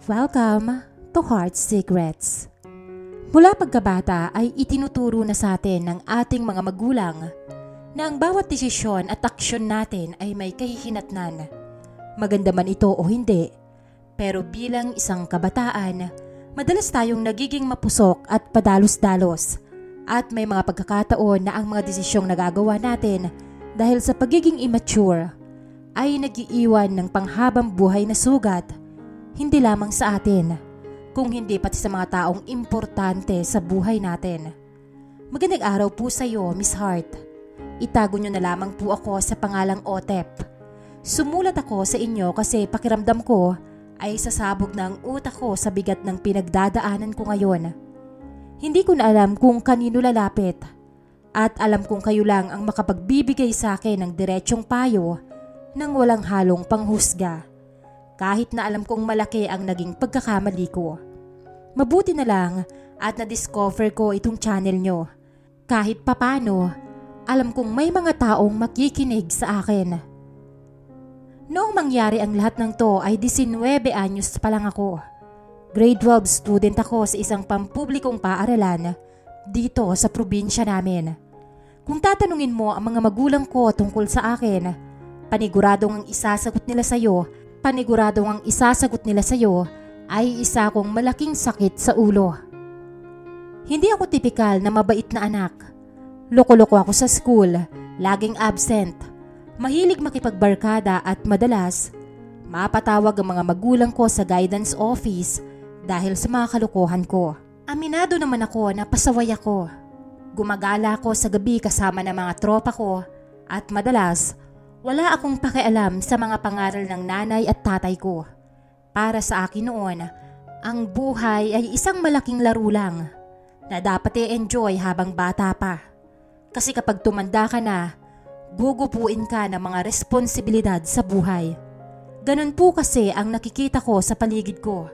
Welcome to Heart Secrets. Mula pagkabata ay itinuturo na sa atin ng ating mga magulang na ang bawat desisyon at aksyon natin ay may kahihinatnan. Maganda man ito o hindi, pero bilang isang kabataan, madalas tayong nagiging mapusok at padalos-dalos at may mga pagkakataon na ang mga desisyong nagagawa natin dahil sa pagiging immature ay nagiiwan ng panghabang buhay na sugat. Hindi lamang sa atin, kung hindi pati sa mga taong importante sa buhay natin. Magandang araw po sa iyo, Miss Heart. Itago niyo na lamang po ako sa pangalang Otep. Sumulat ako sa inyo kasi pakiramdam ko ay sasabog na ang utak ko sa bigat ng pinagdadaanan ko ngayon. Hindi ko na alam kung kanino lalapit at alam kong kayo lang ang makapagbibigay sa akin ng diretsyong payo nang walang halong panghusga. Kahit na alam kong malaki ang naging pagkakamali ko. Mabuti na lang at na-discover ko itong channel nyo. Kahit papano, alam kong may mga taong makikinig sa akin. Noong mangyari ang lahat ng to ay 19 anyos pa lang ako. Grade 12 student ako sa isang pampublikong paaralan dito sa probinsya namin. Kung tatanungin mo ang mga magulang ko tungkol sa akin, paniguradong ang isasagot nila sa iyo ay isa kong malaking sakit sa ulo. Hindi ako tipikal na mabait na anak. Loko-loko ako sa school, laging absent, mahilig makipagbarkada at madalas mapatawag ang mga magulang ko sa guidance office dahil sa mga kalokohan ko. Aminado naman ako na pasaway ako. Gumagala ako sa gabi kasama ng mga tropa ko at madalas wala akong pakialam sa mga pangaral ng nanay at tatay ko. Para sa akin noon, ang buhay ay isang malaking laro lang na dapat i-enjoy habang bata pa. Kasi kapag tumanda ka na, gugupuin ka ng mga responsibilidad sa buhay. Ganun po kasi ang nakikita ko sa paligid ko.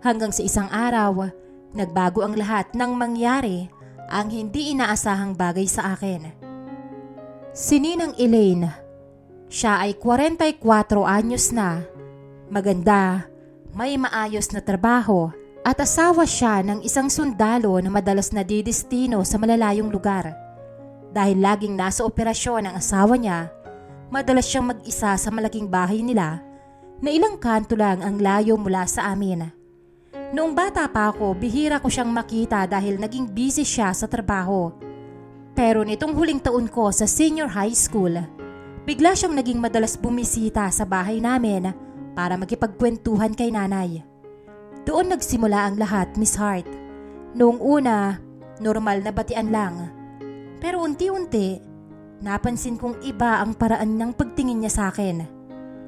Hanggang sa isang araw, nagbago ang lahat nang mangyari ang hindi inaasahang bagay sa akin. Si Ninang Elaine. Siya ay 44 anyos na, maganda, may maayos na trabaho at asawa siya ng isang sundalo na madalas nadidestino sa malalayong lugar. Dahil laging nasa operasyon ang asawa niya, madalas siyang mag-isa sa malaking bahay nila na ilang kanto lang ang layo mula sa amin. Noong bata pa ako, bihira ko siyang makita dahil naging busy siya sa trabaho. Pero nitong huling taon ko sa senior high school, bigla siyang naging madalas bumisita sa bahay namin para makipagkwentuhan kay nanay. Doon nagsimula ang lahat, Miss Heart. Noong una, normal na batian lang. Pero unti-unti, napansin kong iba ang paraan ng pagtingin niya sa akin.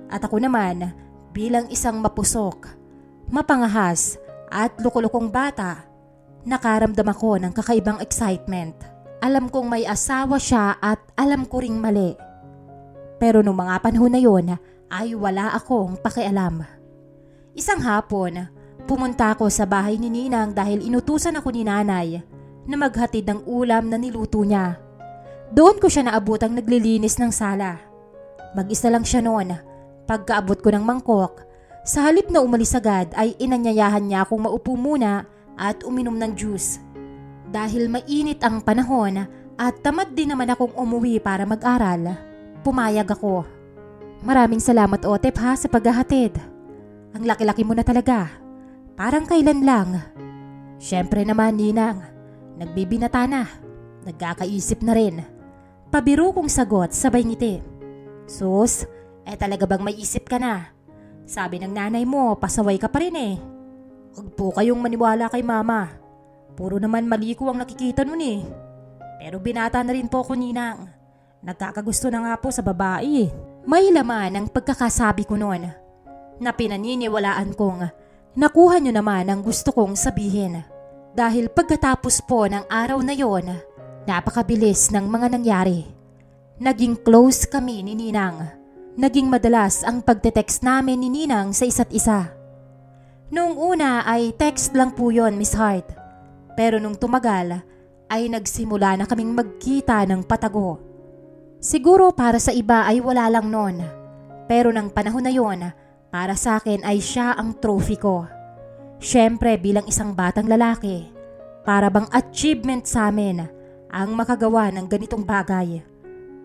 At ako naman, bilang isang mapusok, mapangahas at lukulukong bata, nakaramdam ako ng kakaibang excitement. Alam kong may asawa siya at alam ko ring mali. Pero noong mga panahon na yon ay wala akong pakialam. Isang hapon, pumunta ako sa bahay ni Ninang dahil inutusan ako ni nanay na maghatid ng ulam na niluto niya. Doon ko siya naabutang naglilinis ng sala. Mag-isa lang siya noon. Pagkaabot ko ng mangkok, sa halip na umalis agad ay inanyayahan niya akong maupo muna at uminom ng juice. Dahil mainit ang panahon at tamad din naman akong umuwi para mag-aral, pumayag ako. Maraming salamat, Otep, ha, sa paghahatid. Ang laki-laki mo na talaga. Parang kailan lang. Siyempre naman, Ninang. Nagbibinata na. Nagkakaisip na rin. Pabiro kong sagot sabay ngiti. Sus, talaga bang may isip ka na? Sabi ng nanay mo, pasaway ka pa rin eh. Huwag po kayong maniwala kay mama. Puro naman mali ko ang nakikita nun eh. Pero binata na rin po ko, Ninang. Nagkakagusto na nga po sa babae. May laman ang pagkakasabi ko noon na pinaniniwalaan kong nakuha nyo naman ang gusto kong sabihin. Dahil pagkatapos po ng araw na yon, napakabilis ng mga nangyari. Naging close kami ni Ninang. Naging madalas ang pagte-text namin ni Ninang sa isa't isa. Noong una ay text lang po yon, Miss Heart. Pero nung tumagal ay nagsimula na kaming magkita ng patago. Siguro para sa iba ay wala lang noon. Pero ng panahon na yon, para sa akin ay siya ang trophy ko. Siyempre bilang isang batang lalaki, para bang achievement sa amin ang makagawa ng ganitong bagay.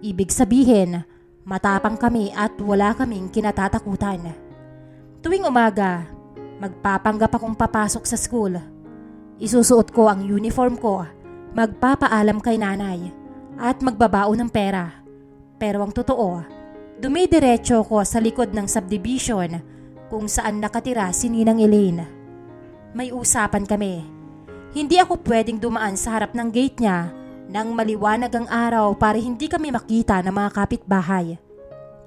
Ibig sabihin, matapang kami at wala kaming kinatatakutan. Tuwing umaga, magpapanggap akong papasok sa school. Isusuot ko ang uniform ko, magpapaalam kay nanay, at magbabaon ng pera. Pero ang totoo, dumidiretso ko sa likod ng subdivision kung saan nakatira si Ninang Elaine. May usapan kami. Hindi ako pwedeng dumaan sa harap ng gate niya nang maliwanag ang araw para hindi kami makita ng mga kapitbahay.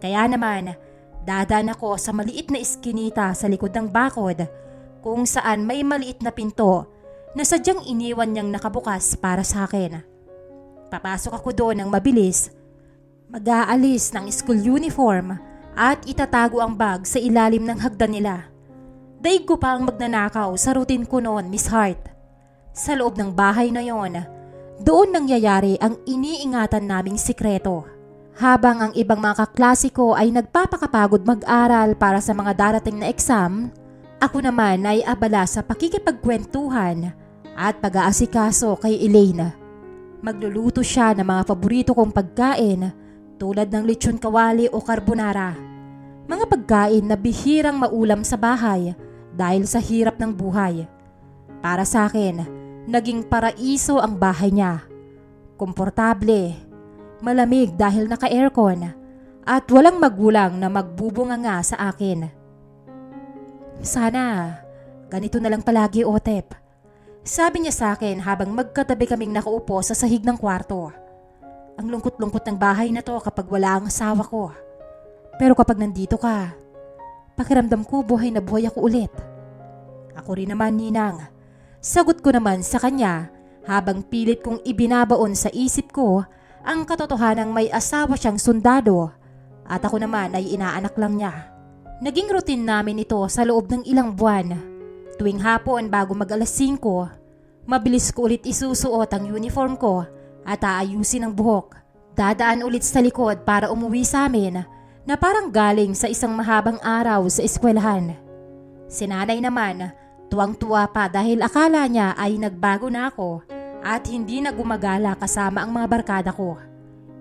Kaya naman, dadaan ako sa maliit na iskinita sa likod ng bakod kung saan may maliit na pinto na sadyang iniwan niyang nakabukas para sa akin. Papasok ako doon ng mabilis, mag-aalis ng school uniform at itatago ang bag sa ilalim ng hagdan nila. Daig ko pa ang magnanakaw sa routine ko noon, Miss Hart. Sa loob ng bahay na yon, doon nangyayari ang iniingatan naming sikreto. Habang ang ibang mga kaklasiko ay nagpapakapagod mag-aral para sa mga darating na exam, ako naman ay abala sa pakikipagkwentuhan at pag-aasikaso kay Elaine. Magluluto siya ng mga paborito kong pagkain tulad ng lechon kawali o carbonara. Mga pagkain na bihirang maulam sa bahay dahil sa hirap ng buhay. Para sa akin, naging paraiso ang bahay niya. Komportable, malamig dahil naka-aircon, at walang magulang na magbubunganga sa akin. Sana, ganito na lang palagi, Otep. Sabi niya sa akin habang magkatabi kaming nakaupo sa sahig ng kwarto. Ang lungkot-lungkot ng bahay na to kapag wala ang asawa ko. Pero kapag nandito ka, pakiramdam ko buhay na buhay ako ulit. Ako rin naman, Ninang. Sagot ko naman sa kanya habang pilit kong ibinabaon sa isip ko ang katotohanang may asawa siyang sundalo at ako naman ay inaanak lang niya. Naging routine namin ito sa loob ng ilang buwan. Tuwing hapon bago mag-alas 5, mabilis ko ulit isusuot ang uniform ko at aayusin ang buhok. Dadaan ulit sa likod para umuwi sa amin na parang galing sa isang mahabang araw sa eskwelahan. Si nanay naman, tuwang-tuwa pa dahil akala niya ay nagbago na ako at hindi na gumagala kasama ang mga barkada ko.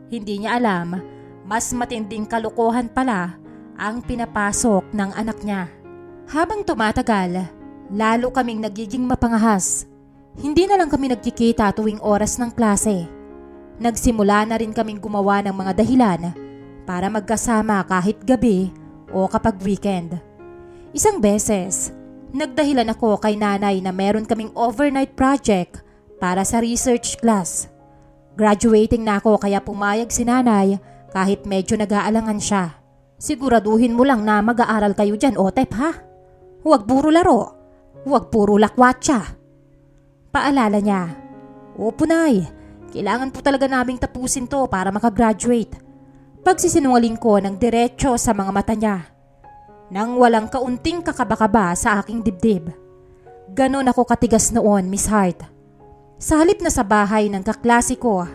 Hindi niya alam, mas matinding kalokohan pala ang pinapasok ng anak niya. Habang tumatagal, lalo kaming nagiging mapangahas. Hindi na lang kami nagkikita tuwing oras ng klase. Nagsimula na rin kaming gumawa ng mga dahilan para magkasama kahit gabi o kapag weekend. Isang beses, nagdahilan ako kay nanay na meron kaming overnight project para sa research class. Graduating na ako kaya pumayag si nanay kahit medyo nag-aalangan siya. Siguraduhin mo lang na mag-aaral kayo dyan, Otep, ha? Huwag puro laro. Huwag puro lakwatsa. Paalala niya. Opo, Nay. Kailangan po talaga naming tapusin to para makagraduate. Pagsisinungaling ko ng diretso sa mga mata niya. Nang walang kaunting kakaba-kaba sa aking dibdib. Ganon ako katigas noon, Miss Hart. Sa halip na sa bahay ng kaklase ko,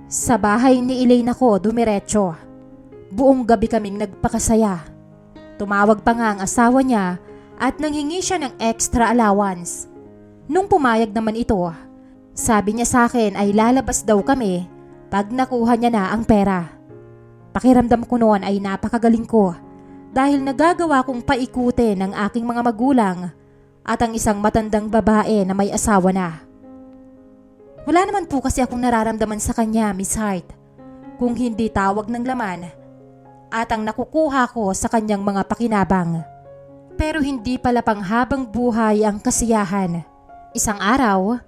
sa bahay ni Elaine ako dumiretso. Buong gabi kaming nagpakasaya. Tumawag pa nga ang asawa niya at nanghingi siya ng extra allowance. Nung pumayag naman ito, sabi niya sa akin ay lalabas daw kami pag nakuha niya na ang pera. Pakiramdam ko noon ay napakagaling ko dahil nagagawa kong paikutin ng aking mga magulang at ang isang matandang babae na may asawa na. Wala naman po kasi akong nararamdaman sa kanya, Miss Hart, kung hindi tawag ng laman at ang nakukuha ko sa kanyang mga pakinabang. Pero hindi pala panghabang buhay ang kasiyahan. Isang araw,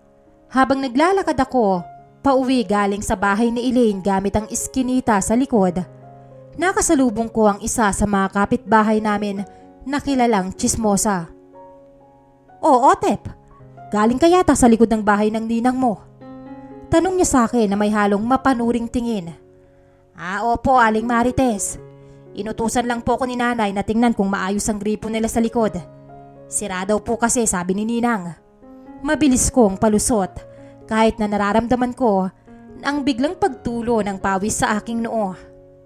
habang naglalakad ako, pauwi galing sa bahay ni Elaine gamit ang iskinita sa likod, nakasalubong ko ang isa sa mga kapitbahay namin na kilalang tsismosa. O Otep, galing ka yata sa likod ng bahay ng ninang mo. Tanong niya sa akin na may halong mapanuring tingin. Opo, Aling Marites. Inutusan lang po ko ni nanay na tingnan kung maayos ang gripo nila sa likod. Sira daw po kasi, sabi ni Ninang. Mabilis kong palusot kahit na nararamdaman ko ang biglang pagtulo ng pawis sa aking noo.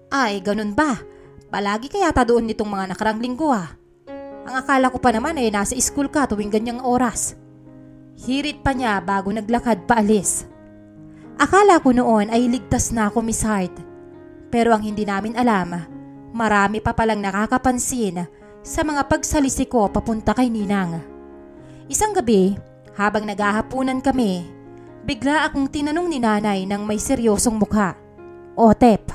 Ay, ganun ba? Palagi kaya doon nitong mga nakarang linggo . Ang akala ko pa naman ay nasa school ka tuwing ganyang oras. Hirit pa niya bago naglakad paalis. Akala ko noon ay ligtas na ako, Miss Hart. Pero ang hindi namin alam, marami pa palang nakakapansin sa mga pagsalisi ko papunta kay Ninang. Isang gabi, habang naghahapunan kami, bigla akong tinanong ni Nanay ng may seryosong mukha. Otep,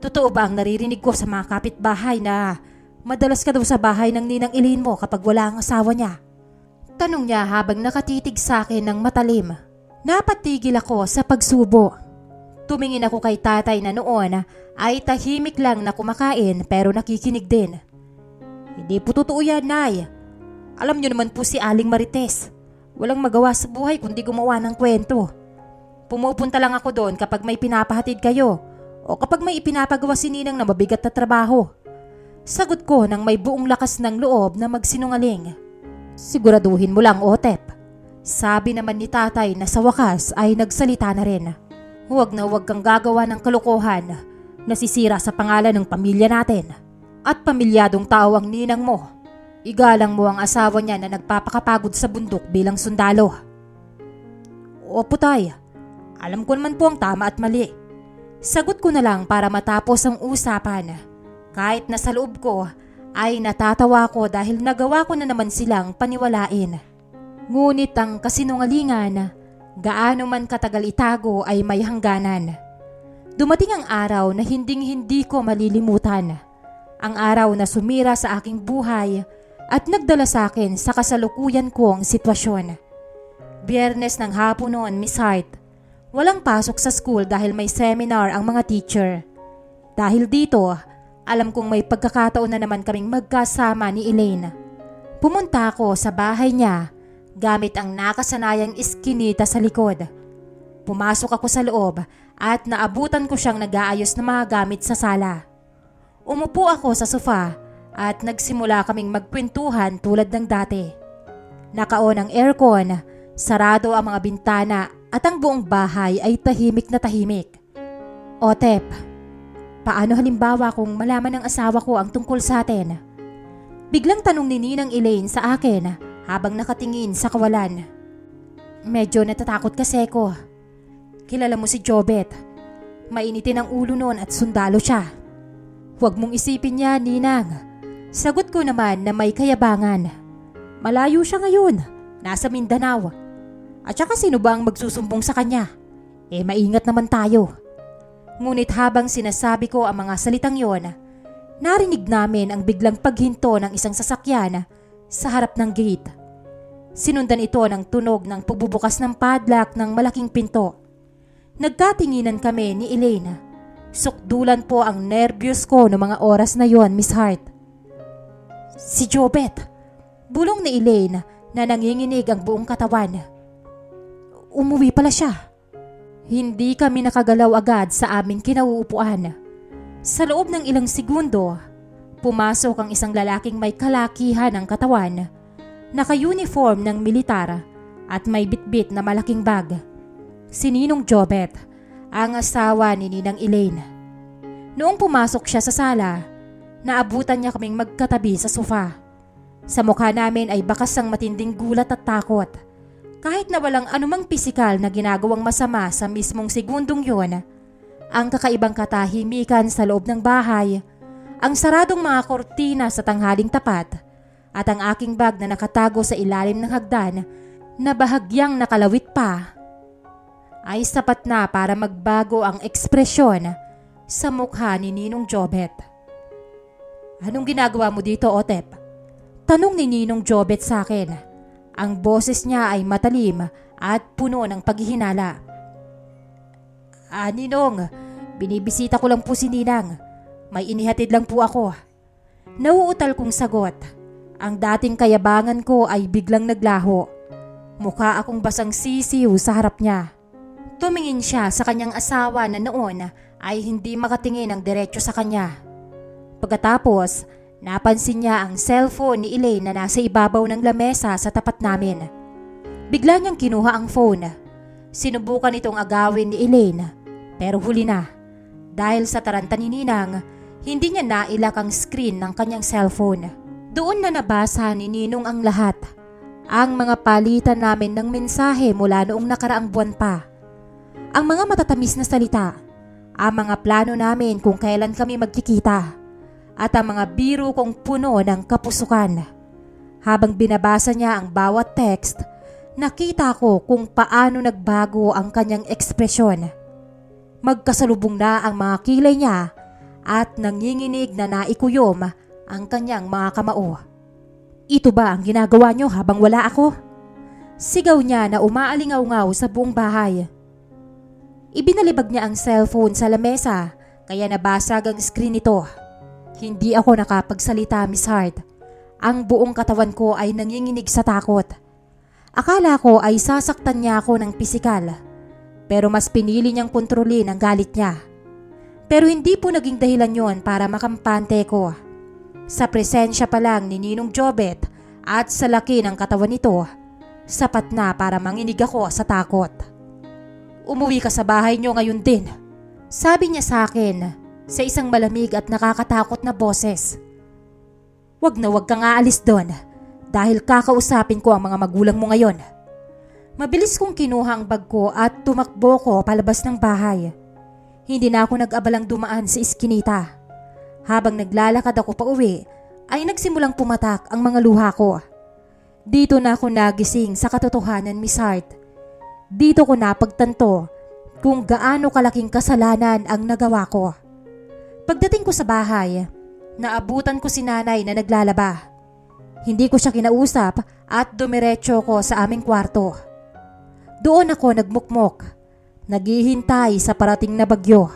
totoo ba ang naririnig ko sa mga kapitbahay na madalas ka daw sa bahay ng Ninang Elaine mo kapag wala ang asawa niya? Tanong niya habang nakatitig sa akin ng matalim. Napatigil ako sa pagsubo. Tumingin ako kay tatay na noon ay tahimik lang na kumakain pero nakikinig din. Hindi po totoo yan, Nay. Alam niyo naman po si Aling Marites. Walang magawa sa buhay kundi gumawa ng kwento. Pumupunta lang ako doon kapag may pinapahatid kayo o kapag may ipinapagawa si Ninang na mabigat na trabaho. Sagot ko nang may buong lakas ng loob na magsinungaling. Siguraduhin mo lang, Otep. Sabi naman ni tatay na sa wakas ay nagsalita na rin. Huwag na huwag kang gagawa ng kalokohan na sisira sa pangalan ng pamilya natin. At pamilyadong tao ang ninang mo. Igalang mo ang asawa niya na nagpapakapagod sa bundok bilang sundalo. Opo tay, alam ko naman po ang tama at mali. Sagot ko na lang para matapos ang usapan. Kahit na sa loob ko ay natatawa ko dahil nagawa ko na naman silang paniwalain. Ngunit ang kasinungalingan, gaano man katagal itago ay may hangganan. Dumating ang araw na hinding-hindi ko malilimutan. Ang araw na sumira sa aking buhay at nagdala sa akin sa kasalukuyan kong sitwasyon. Biyernes ng hapon noon, Miss Hart. Walang pasok sa school dahil may seminar ang mga teacher. Dahil dito, alam kong may pagkakataon na naman kaming magkasama ni Elaine. Pumunta ako sa bahay niya gamit ang nakasanayang iskinita sa likod. Pumasok ako sa loob at naabutan ko siyang nag-aayos ng mga gamit sa sala. Umupo ako sa sofa at nagsimula kaming magkwentuhan tulad ng dati. Naka-on ang aircon, sarado ang mga bintana at ang buong bahay ay tahimik na tahimik. Otep, paano halimbawa kung malaman ng asawa ko ang tungkol sa atin? Biglang tanong ni Ninang Elaine sa akin habang nakatingin sa kawalan. Medyo natatakot kasi ako. Kilala mo si Jobet. Mainitin ang ulo noon at sundalo siya. Huwag mong isipin niya, Ninang. Sagot ko naman na may kayabangan. Malayo siya ngayon. Nasa Mindanao. At saka sino ba ang magsusumbong sa kanya? Maingat naman tayo. Ngunit habang sinasabi ko ang mga salitang yon, narinig namin ang biglang paghinto ng isang sasakyan sa harap ng gate. Sinundan ito ng tunog ng pagbubukas ng padlock ng malaking pinto. Nagkatinginan kami ni Elaine. Sukdulan po ang nervyos ko noong mga oras na yon, Miss Hart. Si Jobet, bulong ni Elaine na nanginginig ang buong katawan. Umuwi pala siya. Hindi kami nakagalaw agad sa aming kinauupuan. Sa loob ng ilang segundo, pumasok ang isang lalaking may kalakihan ng katawan, naka-uniform ng militar at may bitbit na malaking bag. Si Ninong Jobet, ang asawa ni Ninang Elaine. Noong pumasok siya sa sala, naabutan niya kaming magkatabi sa sofa. Sa mukha namin ay bakas ang matinding gulat at takot. Kahit na walang anumang pisikal na ginagawang masama sa mismong segundong yon, ang kakaibang katahimikan sa loob ng bahay, ang saradong mga kortina sa tanghaling tapat, at ang aking bag na nakatago sa ilalim ng hagdan na bahagyang nakalawit pa, ay sapat na para magbago ang ekspresyon sa mukha ni Ninong Jobet. Anong ginagawa mo dito, Otep? Tanong ni Ninong Jobet sa akin. Ang boses niya ay matalim at puno ng paghihinala. Ninong, binibisita ko lang po si Ninang. May inihatid lang po ako. Nauutal kong sagot. Ang dating kayabangan ko ay biglang naglaho. Mukha akong basang sisiw sa harap niya. Tumingin siya sa kanyang asawa na noon ay hindi makatingin ng diretso sa kanya. Pagkatapos, napansin niya ang cellphone ni Elaine na nasa ibabaw ng lamesa sa tapat namin. Bigla niyang kinuha ang phone. Sinubukan itong agawin ni Elaine, pero huli na. Dahil sa taranta ni Ninang, hindi niya nailak ang screen ng kanyang cellphone. Doon na nabasa ni Ninong ang lahat. Ang mga palitan namin ng mensahe mula noong nakaraang buwan pa. Ang mga matatamis na salita. Ang mga plano namin kung kailan kami magkikita. At ang mga biro kong puno ng kapusukan. Habang binabasa niya ang bawat text, nakita ko kung paano nagbago ang kanyang ekspresyon. Magkasalubong na ang mga kilay niya at nanginginig na naikuyom ang kanyang mga kamao. Ito ba ang ginagawa niyo habang wala ako? Sigaw niya na umaalingaw-ngaw sa buong bahay. Ibinalibag niya ang cellphone sa lamesa kaya nabasag ang screen nito. Hindi ako nakapagsalita, Miss Hart. Ang buong katawan ko ay nanginginig sa takot. Akala ko ay sasaktan niya ako ng pisikal. Pero mas pinili niyang kontrolin ang galit niya. Pero hindi po naging dahilan yon para makampante ko. Sa presensya pa lang ni Ninong Jobet at sa laki ng katawan nito, sapat na para manginig ako sa takot. Umuwi ka sa bahay niyo ngayon din, sabi niya sa akin sa isang malamig at nakakatakot na boses. Wag kang aalis doon dahil kakausapin ko ang mga magulang mo ngayon. Mabilis kong kinuha ang bag ko at tumakbo ko palabas ng bahay. Hindi na ako nag-abalang dumaan sa iskinita. Habang naglalakad ako pa uwi, ay nagsimulang pumatak ang mga luha ko. Dito na ako nagising sa katotohanan, Miss Hart. Dito ko napagtanto kung gaano kalaking kasalanan ang nagawa ko. Pagdating ko sa bahay, naabutan ko si nanay na naglalaba. Hindi ko siya kinausap at dumiretso ko sa aming kwarto. Doon ako nagmukmok, naghihintay sa parating na bagyo.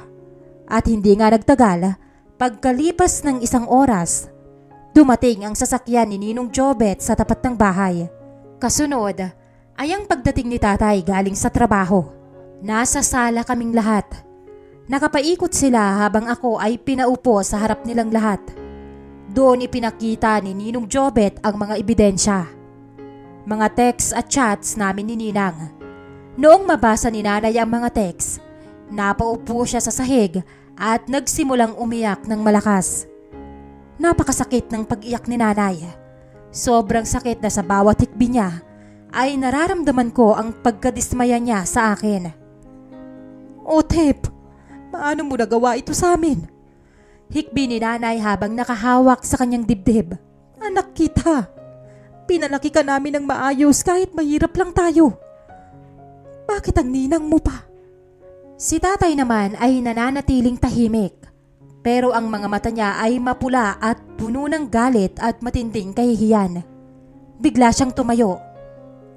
At hindi nga nagtagal, pagkalipas ng isang oras, dumating ang sasakyan ni Ninong Jobet sa tapat ng bahay. Kasunod ay ang pagdating ni tatay galing sa trabaho. Nasa sala kaming lahat. Nakapaikot sila habang ako ay pinaupo sa harap nilang lahat. Doon ipinakita ni Ninong Jobet ang mga ebidensya. Mga text at chats namin ni Ninang. Noong mabasa ni nanay ang mga text, napaupo siya sa sahig at nagsimulang umiyak ng malakas. Napakasakit ng pag-iyak ni nanay. Sobrang sakit na sa bawat hikbi niya ay nararamdaman ko ang pagkadismaya niya sa akin. O Tep, paano mo nagawa ito sa amin? Hikbi ni nanay habang nakahawak sa kanyang dibdib. Anak kita, pinalaki ka namin ng maayos kahit mahirap lang tayo. Bakit ang ninang mo pa? Si tatay naman ay nananatiling tahimik. Pero ang mga mata niya ay mapula at puno ng galit at matinding kahihiyan. Bigla siyang tumayo.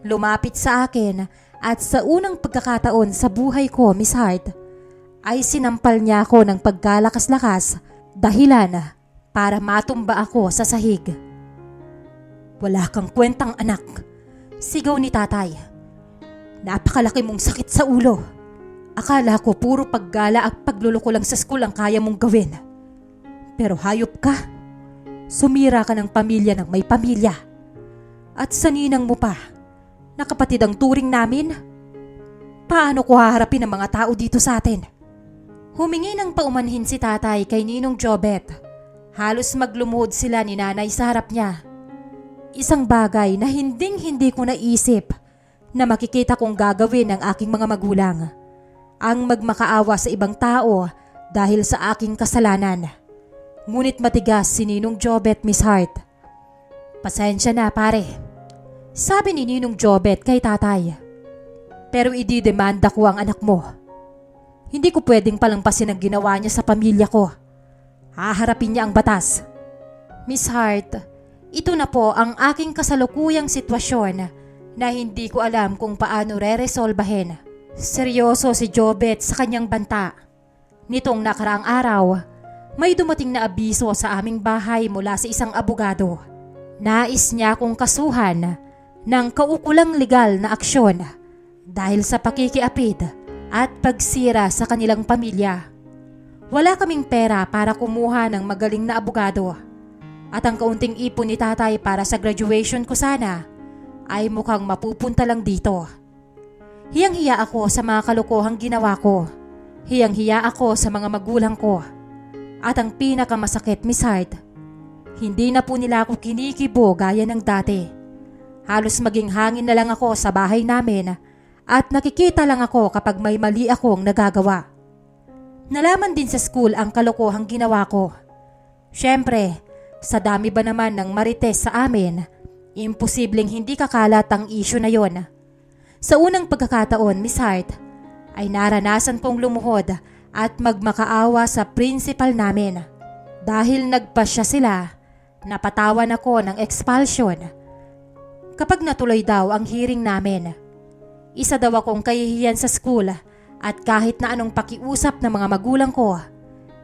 Lumapit sa akin at sa unang pagkakataon sa buhay ko, Miss Hart, ay sinampal niya ako ng pagkalakas-lakas dahilan para matumba ako sa sahig. Wala kang kwentang anak, sigaw ni tatay. Napakalaki mong sakit sa ulo. Akala ko puro paggala at pagluloko lang sa school ang kaya mong gawin. Pero hayop ka. Sumira ka ng pamilya ng may pamilya. At sa ninang mo pa, na kapatid ang turing namin. Paano ko haharapin ang mga tao dito sa atin? Humingi ng paumanhin si tatay kay Ninong Jobet. Halos maglumuhod sila ni nanay sa harap niya. Isang bagay na hinding-hindi ko naisip na makikita kong gagawin ng aking mga magulang. Ang magmakaawa sa ibang tao dahil sa aking kasalanan. Ngunit matigas si Ninong Jobet, Miss Hart. Pasensya na pare, sabi ni Ninong Jobet kay tatay. Pero ididemanda ko ang anak mo. Hindi ko pwedeng palampasin ang ginawa niya sa pamilya ko. Haharapin niya ang batas. Miss Hart, ito na po ang aking kasalukuyang sitwasyon na hindi ko alam kung paano re-resolbahin. Seryoso si Jobet sa kanyang banta. Nitong nakaraang araw, may dumating na abiso sa aming bahay mula sa isang abogado. Nais niya akong kasuhan ng kaukulang legal na aksyon dahil sa pakikiapid at pagsira sa kanilang pamilya. Wala kaming pera para kumuha ng magaling na abogado at ang kaunting ipon ni tatay para sa graduation ko sana ay mukhang mapupunta lang dito. Hiyang-hiya ako sa mga kalokohang ginawa ko. Hiyang-hiya ako sa mga magulang ko. At ang pinakamasakit, Miss Hart, Hindi na po nila ako kinikibo gaya ng dati. Halos maging hangin na lang ako sa bahay namin at nakikita lang ako kapag may mali akong nagagawa. Nalaman din sa school ang kalokohang ginawa ko. Siyempre, sa dami ba naman ng marites sa amin, imposibleng hindi kakalat ang issue na yon. Sa unang pagkakataon, Miss Hart, ay naranasan kong lumuhod at magmakaawa sa principal namin. Dahil nagpasya sila, napatawan ako ng expulsion kapag natuloy daw ang hearing namin. Isa daw akong kahihiyan sa school at kahit na anong pakiusap ng mga magulang ko,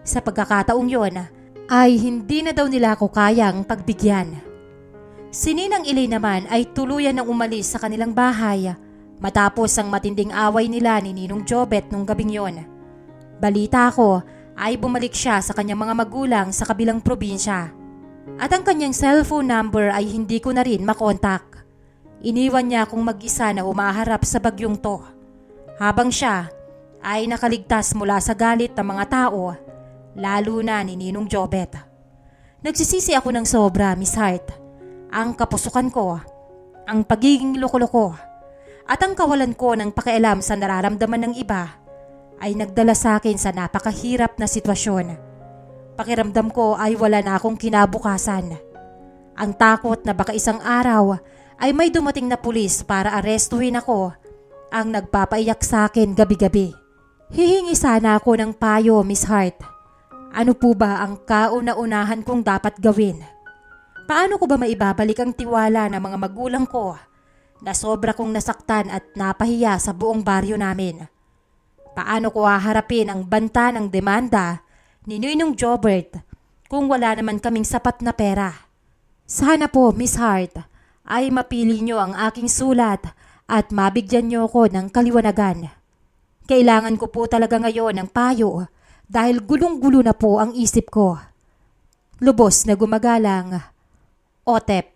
sa pagkakataong yon ay hindi na daw nila ako kayang pagbigyan. Si Ninang Ilay naman ay tuluyan ng umalis sa kanilang bahay matapos ang matinding away nila ni Ninong Jobet nung gabing yon. Balita ko ay bumalik siya sa kanyang mga magulang sa kabilang probinsya at ang kanyang cellphone number ay hindi ko na rin makontak. Iniwan niya akong mag-isa na humaharap sa bagyong to habang siya ay nakaligtas mula sa galit ng mga tao, lalo na ni Ninong Jobet. Nagsisisi ako ng sobra, Miss Hart. Ang kapusukan ko, ang pagiging loko-loko, at ang kawalan ko ng pakialam sa nararamdaman ng iba ay nagdala sa akin sa napakahirap na sitwasyon. Pakiramdam ko ay wala na akong kinabukasan. Ang takot na baka isang araw ay may dumating na pulis para arestuhin ako ang nagpapaiyak sa akin gabi-gabi. Hihingi sana ako ng payo, Miss Hart. Ano po ba ang kauna-unahan kong dapat gawin? Paano ko ba maibabalik ang tiwala ng mga magulang ko na sobra kong nasaktan at napahiya sa buong baryo namin? Paano ko haharapin ang banta ng demanda ni Ninong Jobert kung wala naman kaming sapat na pera? Sana po, Miss Hart, ay mapili nyo ang aking sulat at mabigyan nyo ako ng kaliwanagan. Kailangan ko po talaga ngayon ng payo dahil gulong-gulo na po ang isip ko. Lubos na gumagalang, Otep.